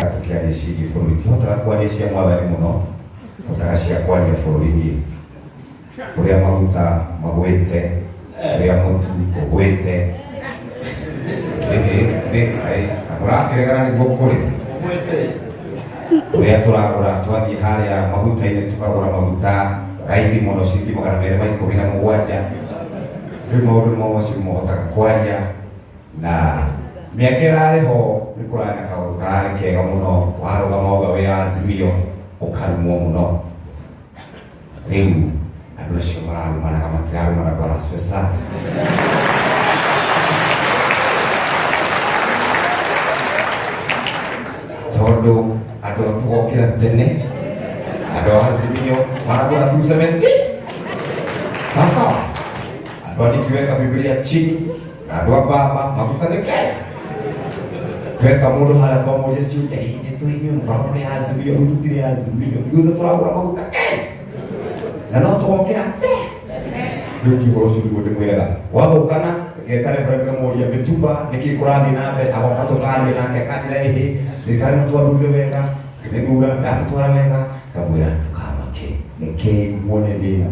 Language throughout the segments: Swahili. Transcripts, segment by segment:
tukianishigi bũrũri tihotaga kwaria mwathani mũno hotaga cia kwaria bũrũri-inĩ ũrĩa maguta magwĩte ũrĩa mũtu ũgwĩte mũrakĩregana nĩguo kũrĩ ũrĩa tũragũra twathiĩ harĩa maguta-inĩ tukagũra maguta raithi mũno ciringi 217 rĩu maũndũ mau macio mũhotaga kwaria na mĩaka ĩrarĩ ho nĩ kũrarĩ na kaũndũ kararĩ kega mũno warũgama ũga wĩ Azimio ũkarumwo mũno rĩu andũ acio mararumanaga matirarumana Bwana Spesa tondũ andũ tũgokĩra tene andũ a Azimio maragũra 270 sasa andũ nikiweka Biblia chini andũ a baba maguta nĩ kega tweka mũndũ harĩa twamũria ciũria nĩ tũinyuĩ mũkoragwo nĩ Azimio rĩu tũtirĩ Azimio ithuothe tũragũra maguta kega na no tũgokĩra rĩu kiugo ũcio nĩguo ndĩmwĩraga wathũkana geta Reverend Kamoria mĩtumba nĩkĩ kũrathiĩ na mbere agoka tũkaria nake kanjĩra ĩhĩ thirikari no twathurire wega ngĩmĩthura ndatũtwara wega ngamwĩra ndũkamake nĩkĩ muone thĩna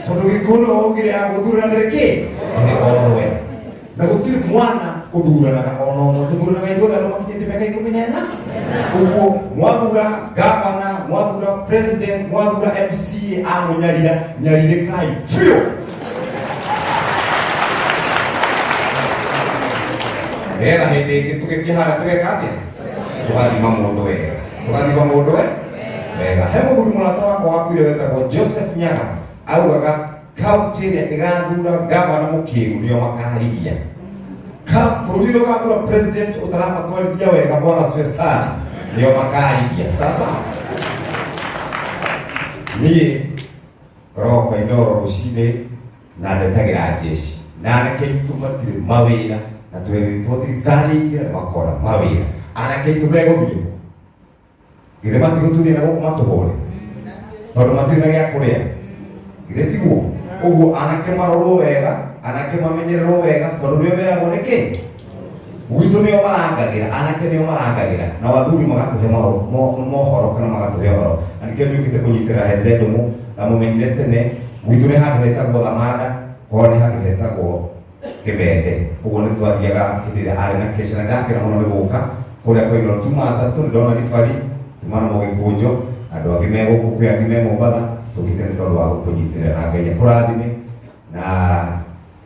tondũ gĩkũyũ augire ya gũthurana rĩkĩ nĩ orwe na gũtirĩ mwana ũthuranaga ona ũmwe tũthuranaga ithuothe andũ makinyĩtie mĩaka 14 ũguo mwathura gavana mwathura president mwathura MCA amũnyarira nyarirĩkai biũ nĩgetha hĩndĩ ĩngĩ tũgĩthiĩ harĩa tũgeka atĩa tũgathima mũndũ wega he mũthuri mũrata wakwa wakuire wetagwo Joseph Nyaga augaga kaunti ĩrĩa ĩgathura gavana mũkĩgu nĩo makarigia bũrũri ũrĩa ũgathura president ũtaramatwarithia wega Bwana Spesa nĩo makarigia sasa niĩ ngoragwo kwa Inooro rũcinĩ na ndetagĩra jeshi na anake aitũ matirĩ mawĩra na twĩrĩtwo thirikari ingĩ makora mawĩra anake aitũ megũthiĩ githĩ matigũturia na gũkũ matũhũre tondũ matirĩ na gĩa kũrĩa githĩ tiguo ũguo anake marorwo wega anake mamenyererwo wega tondũ nĩo meragwo nĩkĩ gwitũ nĩo marangagĩra anake nĩo marangagĩra na wathuri magatũhe mohoro kana magatũhe ũhoro na nĩkĩo nĩũkĩte kũnyitĩrĩra Hezedomu na mũmenyire tene gwitũ nĩ handũ hetagwo Thamanda kwao nĩ handũ hetagwo Kĩbende ũguo nĩ twathiaga hĩndĩ ĩrĩa arĩ na kesha na ndakĩra mũno nĩ gũka kũrĩa kwa Inooro tuma atatũ nĩ ndona ribari tumana Mũgĩkũnjũ andũ angĩ megũkũ kwĩ angĩ me Mombatha tũkĩte nĩ tondũ wa gũkũnyitĩrĩra na Ngai akũrathime na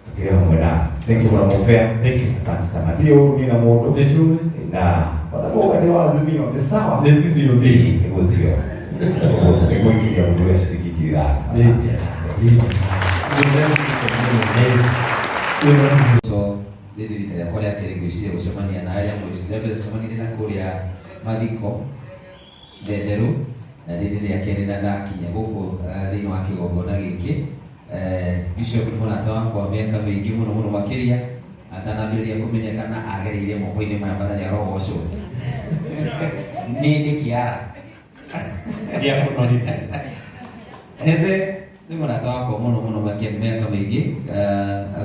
tukĩrĩ hamwe na thank you Bwana Mũbĩa thank you asante sana ndio ni na mũndũ na wanapokuwa wa Azimio ni sawa ni Azimio ni ngozio ndio nginya mũndũ wa shiriki kila asante so rĩrĩ rita rĩakwa rĩa kerĩ ngwĩciria gũcemania na arĩa mwĩciria mbere tũcemanire na kũrĩa mathiko ndenderu na rĩrĩ rĩa kerĩ na ndakinya gũkũ thĩinĩ wa kĩgongona gĩkĩ Bishop nĩ mũrata wakwa mĩaka mĩingĩ mũno makĩria atanambĩrĩria kũmenyekana agereire moko-inĩ maya marĩa arogocwo nĩ kĩara gĩa kũnorithia Heze nĩ mũrata wakwa mũno mĩaka mĩingĩ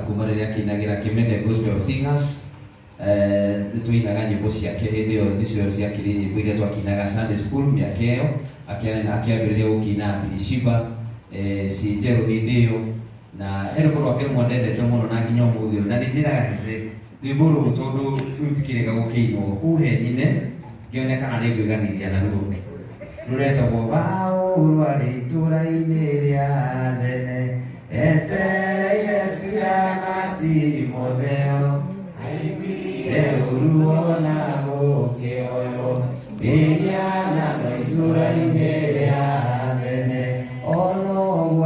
kuma rĩrĩa akĩinagĩra Kimende Gospel Singers nĩ tũinaga nyĩmbo ciake hĩndĩ ĩyo nĩcio ciakĩrĩ nyĩmbo iria twakĩinaga Sunday School mĩaka ĩyo akĩambĩrĩria gũkĩina Birishiba ci njerũ hĩndĩ ĩyo na he rwĩmbo rwake rũmwe ndendete mũno na nginya ũmũthĩ ũyũ na nĩ njĩraga Heze rwĩmbo rũrũ tondũ rĩu tikĩrĩga gũkĩinwo uhe nyine ngĩone kana nĩ ngwĩganithia naruo rũretagwo baũ rwarĩ itũũra-inĩ rĩa Bene etereire ciana Timotheo aiguire ũruo na gũkĩoywo ĩgianano itũũra-inĩ rĩa Bene ono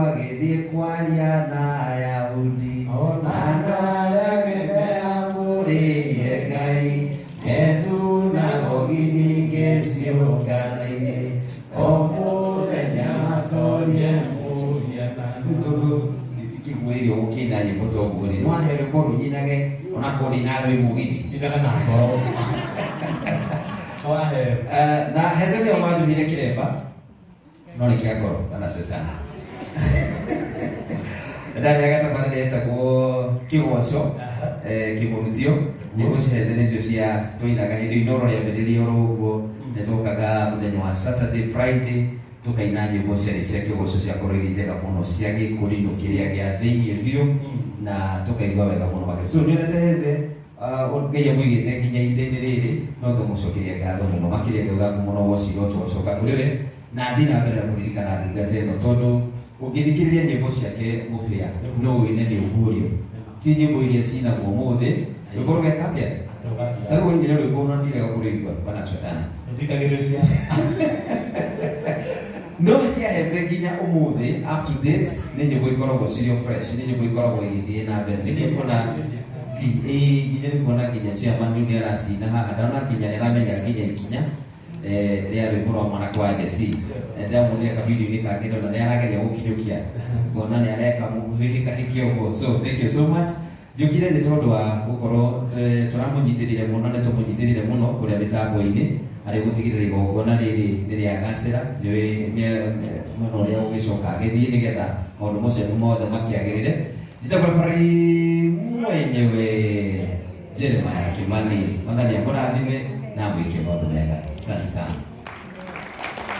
agĩthiĩ kwaria na Ayahudi andũ arĩa gĩtheamũrĩire Ngai methunagogi ningĩ ciũngano-inĩ o mũthenya matorie tondũ kĩgwĩrio gũkĩina nyĩmbo ta ũguo nĩ wahe rwĩmbo rũnyinage onakorwo ndĩ na rwĩmũgithi nyinaga na ngoro na Heze nĩo manjuhire kĩremba no nä kä angoro kana cecana ndari agatabarä etagwo kä goco kä må rutio nä gå cihece nä cio cia twainaga hä ndä inoro rä ambä rä ria oro å guo nä twokaga må thenya wa Saturday Friday tå kaina nyä mbo ciarä cia kä goco cia korwo irä njega må no cia gä kå rinå kä rä a gä a thä iniä biå na tå kaigua wega må no magä so nä onete heze ngai amå igä te nginya ihinda-inä rä rä no ngä må cokeria ngatho må no makä ria ngauga må no gwocira å twacoka kå rä we na thiä na mbere na kå ririkana ndungata ä no tondå å ngä thikä rä ria nyä mbo ciake må bä a no wä ne nä å guårio ti nyä mbo iria cinagwo må thä rwä mbo rå geka atä tarä gå ingä rwä mbo no ndirega kå rä igua banacocana no ciahece nginya umuthi up to date nä nyä mbo ikoragwo cirio fresh nä nyä mbo ikoragwo igä thiä na mbere nä kuona nginya nä kuona nginya chairman rä u nä aracina haha ndona nginya nä aramenya nginya ikinya rä a rwä mbo rwa mwanake wa Jesi ndäramuonire kabindio-inä kangä ndona nä arageria gå kinyå kia ngona nä areka hä kahä kä å guo so thank you so much njå kire nä tondå wa gå korwo tå ramå nyitä rä re må no nä tå må nyitä rä re må no kå rä a mä tambo-inä harä gå tigä rä ra igongona rä rä nä rä agacä ra nä mwena å rä a gå gä coka agä thiä nä getha maå ndå macio mothe makä agä rä re njitagårabari mwenyewe Jeremiah Kimani Mwathani akå rathime na mwä ke maå ndå mega asante sana.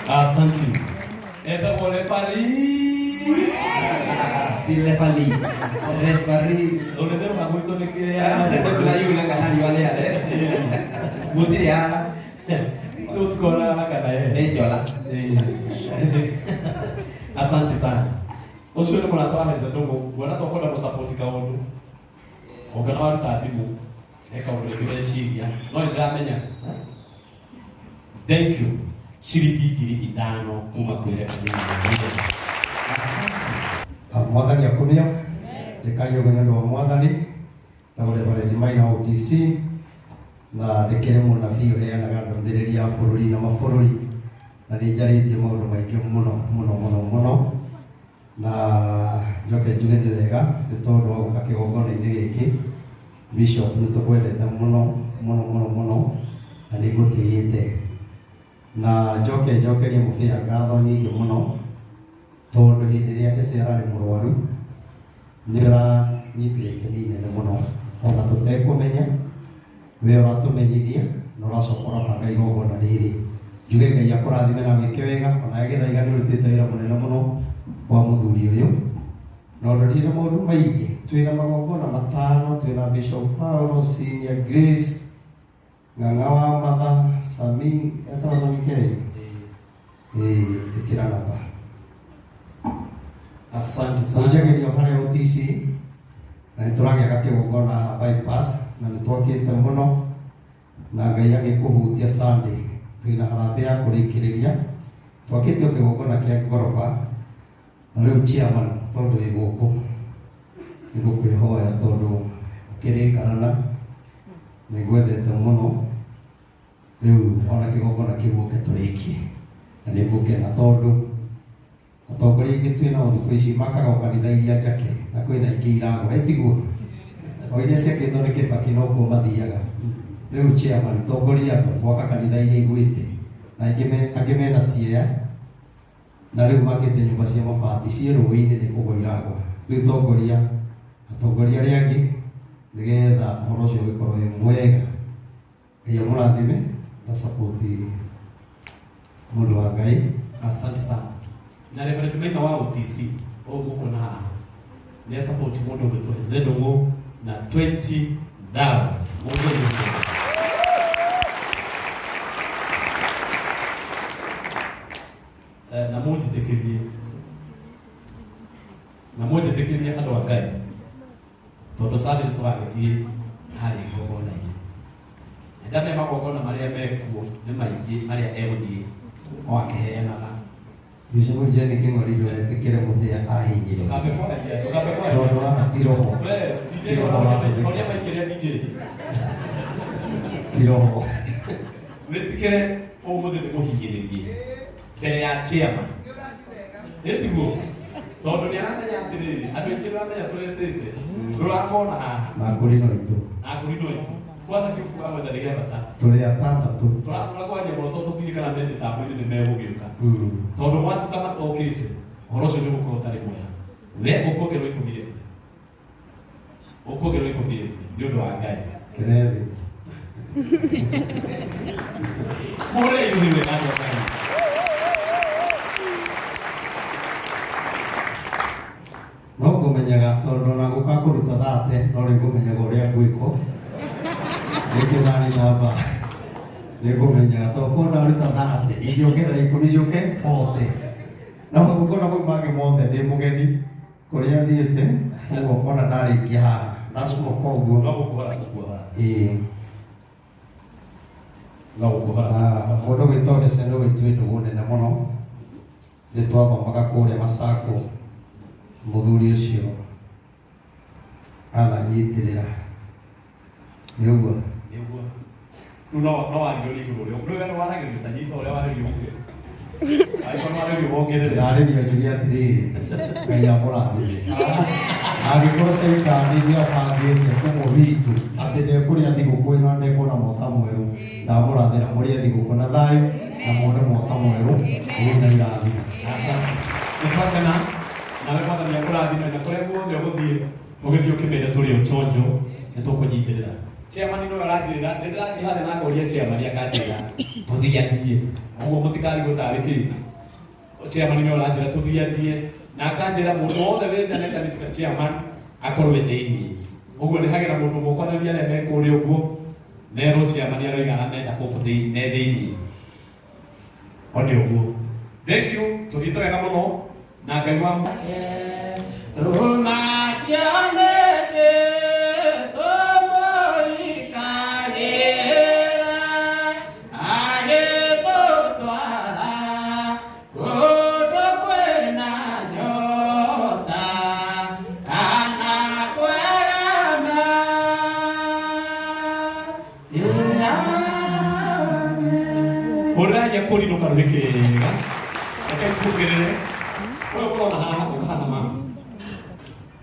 Asante. Etagwo refari. Ti refari. Refari. Unataka magwito ni kile ya. Kuna yule kanali wale ale. Mutiri ya. Tutkora kana yeye. Njola. Asante sana. Ucio ni mwana twaheze ndungu, wana twakwenda mu support kaundu. Ongana wa tatimu. Eka urekire ciria. No ndamenya. Thank you. Ciringi 5,000 kuma kwĩre Mwathani akumio njĩkaio gũnyandũ wa Mwathani tagũrĩ barĩndi maina OTC na ndĩkĩrĩ mũnabii ũheanaga ndũmĩrĩri ya bũrũri na mabũrũri na nĩ njarĩtie maũndũ maingĩ mũno na njoke njuge nĩ wega nĩ tondũ wa gũka kĩgongona-inĩ gĩkĩ Bishop nĩ tũkwendete mũno na nĩ ngũtĩĩte na njokerie mũbĩa ngatho nyingĩ mũno tondũ hĩndĩ ĩrĩa Ese ararĩ mũrwaru nĩ ũranyitire itemi inene mũno ona tũtekũmenya we ũratũmenyithia na ũracoka ũrabanga igongona rĩrĩ njuge Ngai akũrathime na wĩke wega ona Gĩthaiga nĩ ũrutĩte wĩra mũnene mũno wa mũthuri ũyũ na ũndũ ndirĩ maũndũ maingĩ twĩna magongona matano twĩna Bishop Paulo Senior Grace Ng'ang'a wa Matha Sami etwa Sami Kei ĩkĩra namba. Asante sana. Njagerio harĩa OTC na nĩ tũragĩaga kĩgongona bypass na nĩ twakĩte mũno na Ngai agĩkũhutia Sunday twĩna harambĩ ya kũrĩkĩrĩria twakĩte kĩgongona kĩa ngoroba na rĩu chairman tondũ wĩ gũkũ nĩ ngũkwĩhoya tondũ ũkĩrĩkanana nĩ ngwendete mũno rĩu ona kĩgongona kĩu ũke tũrĩkie na nĩ ngũkena tondũ atongoria aingĩ twĩna thikũ ici makaga kanitha iria njake na kwĩna ingĩ iragũra itiguo o iria ciakĩtwo nĩ Kĩbakĩ no kuo mathiaga rĩu chairman tongoria andũ gwaka kanitha iria igwĩte na angĩ mena cieya na rĩu makĩte nyũmba cia mabati ciĩ rũĩ-inĩ nĩ kũgũa iragũa rĩu atongoria arĩa angĩ nĩgetha ũhoro ũcio ũgĩkorwo wĩ mwega Ngai amũrathime na support mũndũ wa Ngai. Asante sana. Na Reverend Maina wa OTC ũgũkũ na haha nĩ support mũndũ ũgĩtwo Zedongo na 20,000 mũndũ na mũnjĩtĩkĩrie andũ a Ngai tondũ Sunday nĩ tũgagĩthiĩ harĩ igongona-inĩ. Ndame magongona marĩa mekuo nĩ maingĩ marĩa egũthiĩ o akĩheanaga. Bishop Jenny King'ori ndũretĩkĩre mũthĩa ahinyĩrĩrie tondũ atiroho tiroho wĩtĩkĩre ũmũthĩ nĩ mũhinyĩrĩrie mbere ya chairman nĩtiguo tondũ nĩ aramenya atĩrĩrĩ andũ aingĩ nĩramenya tũretĩte ndũramona haha na kũrĩ no itũ na kũrĩ no itũ kwanza kiukuga mwenda nĩ getha ta tũrĩ atandatũ. tũrakwaria mũno tondũ tũtige kana me mĩtambo-inĩ nĩ megũgĩũka tondũ gwatuka matokĩte ũhoro ũcio nĩ ũgũkorwo ũtarĩ mwega. We ũkuongererwo ikũmi rĩmwe, ũkuongererwo ikũmi rĩmwe nĩ ũndũ wa Ngai. Kĩrethi. Mũhũrĩre ithuĩ wega andũ a Ngai. No ngũmenyaga tondũ ona ngũka kũruta thate no rĩ ngũmenyaga ũrĩa ngwĩkwo. Rĩngĩ nani namba nĩ ngũmenyaga tondũ korwo ndaruta thate ingĩongerera ikũmi ciũke othe. No gũkorwo mau mangĩ mothe ndĩ mũgeni kũrĩa thiĩte, ũguo ona ndarĩkia haha ndacoka ũguo. No gũkuhara gũkuhara. Ĩĩ. No gũkuhara. Mũndũ gwĩtwo Heseni gwĩtwo ndũgũ nene mũno. Nĩ twathomaga kũrĩa Macako. Mũthuri ũcio ananyitĩrĩra. Nĩ ũguo. Nĩ ũguo. Rĩu no warĩrio igũrũ rĩo. Rĩu we nĩ waragĩrio ta nyita ũrĩa warĩrio ũguo. Angĩkorwo nĩ warĩrio wongerere. Ndarĩrio njũrie atĩrĩrĩ, Ngai amũrathime. Angĩkorwo Caitani nĩabangĩte kũmũhitũ atĩ ndekũrĩa thigũkũ ĩno na ndekuona mwaka mwerũ, ndamũrathĩra mũrĩe thigũkũ na thayũ na muone mwaka mwerũ wĩna irathimo. Nĩtwakena nawe Mwathani akũrathime na kũrĩa guothe ũgũthiĩ ũgĩthiĩ ũkĩmenya tũrĩ ũchonjo nĩtũkũnyitĩrĩra. Chairman no aranjĩra ndĩrathiĩ harĩa na ngoria chairman akanjĩra tũthiathiĩ, ũguo mũtikarigwo tarĩkĩte. Chairman no aranjĩra tũthiathiĩ na akanjĩra mũndũ wothe wĩ nja nĩkanĩtĩka chairman akorwo wĩ thĩinĩ. Ũguo nĩ hagĩra mũndũ mũkwanĩria arĩa me kũrĩa ũguo nerwo chairman aroiga amenda gũkũ thĩinĩ. O nĩ ũguo. Thank you, tũthiĩte wega mũno na Ngai wa Oraya kũrinũka rũhĩkĩrĩga akaikuongerere. Ũyũ mũrona haha ũkahaha mama,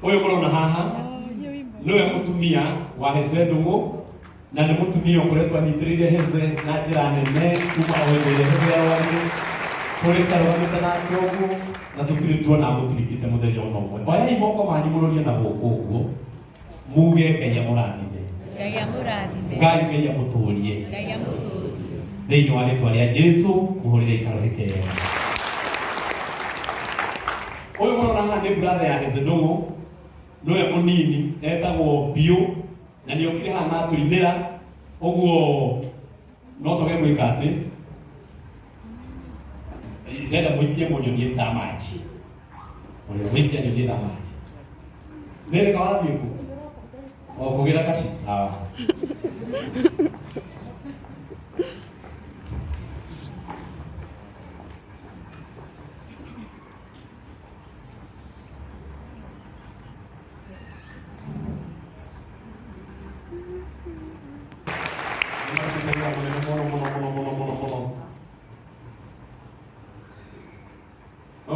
ũyũ mũrona haha nĩwe mũtumia wa Heze Ndung'u na nĩ mũtumia ũkoretwo anyitĩrĩire Heze na njĩra nene kuma o hĩndĩ ĩrĩa Heze yarwarire. Tũrĩkarũgamĩte nake ũguo na tũtirĩ tuona mũtirikĩte mũthenya ona ũmwe. Oyai moko manyu mũrorie na gũkũ ũguo muge Ngai amũrathime. Ngai amũrathime. Ngai amũtũũrie. Ngai amũtũũrie. Thĩinĩ wa rĩĩtwa rĩa Jesũ kũhũrĩra ikaro rĩkega. Ũyũ mũrona haha nĩ brother ya Heze Ndung'u, nĩwe mũnini etagwo Biũ na nĩokire haha na atũinĩra. Ũguo no toge gwĩka atĩ ndĩrenda mũikie mũnyonie thamaki. Ũrĩa mũikie anyonie thamaki. Nĩrĩka wathiĩ kũ? O kũgĩra kaci sawa.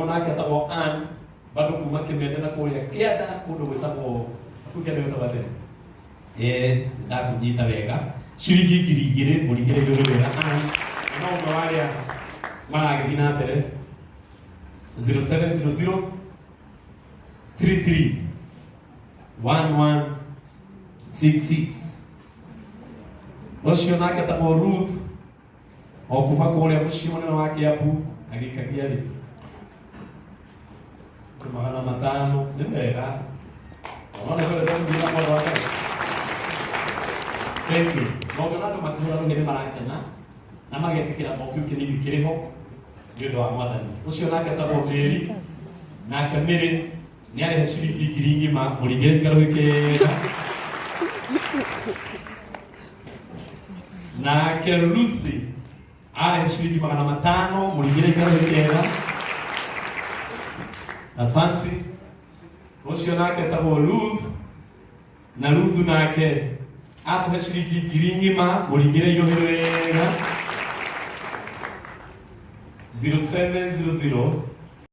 Nake atagwo Ann bado kuma Kĩmende na kũrĩa Kĩanda kũndũ gwĩtagwo kũkĩanda gwĩtagwo atĩa ndakũnyita wega ciringi 2,000 mũringĩre igũrũ wega Ann na ũmwe warĩa maragĩthiĩ na mbere 0700 33 1166. Ũcio nake atagwo Ruth o kuma kũrĩa mũciĩ mũnene wa Kĩambu agĩikagia rĩ 500 nĩ wega. Ona nĩ wega nginya mũndũ wa Ngai. Thank you. Maũndũ andũ makĩhũra rũhĩ nĩ marakena na magetĩkĩra o kĩu kĩnini kĩrĩ ho nĩ ũndũ wa Mwathani. Ũcio nake atagwo Mĩri nake Mĩrĩ nĩ arĩhe ciringi 1,000 mũringĩre ikaro kega. Nake Lucy arĩhe ciringi 500 mũringĩre ikaro kega. Asante. Ũcio nake etagwo Ruth na Ruth nake atũhe ciringi 1,000 mũringĩre irohĩ wega 0700